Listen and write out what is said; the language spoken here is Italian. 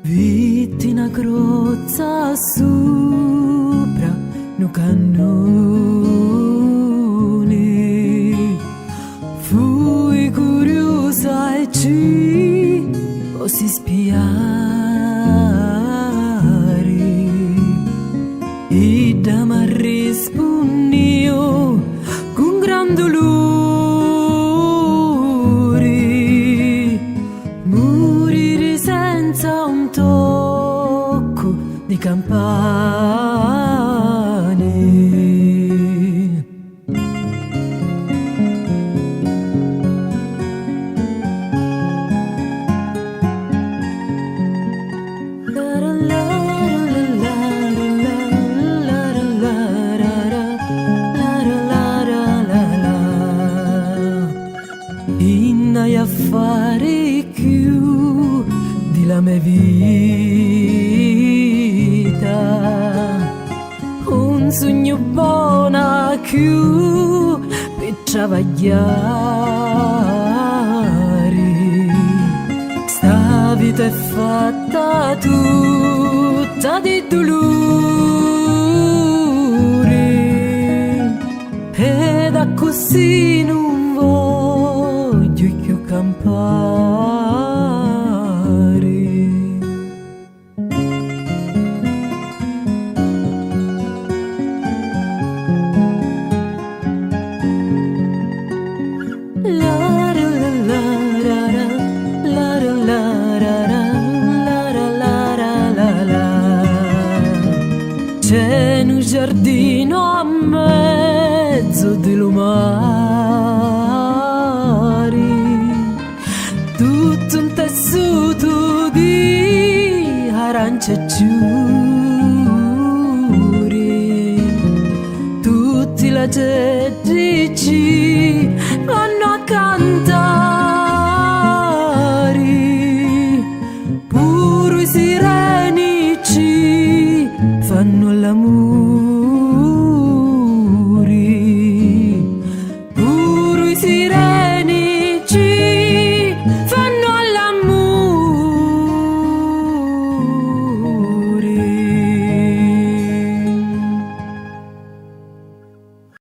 Vitti una crozza sopra no cannone, fui curiosa e ci posi spiare, e da mi rispondio con gran dolore, morire senza un tocco di campane. Innai a fare più di la mia vita, un sogno buono più per travagliare. Sta vita è fatta tutta di dolore, ed a così non voglio più campare. C'è un giardino a mezzo dello mare, tutto un tessuto di arance azzurre, tutti la ci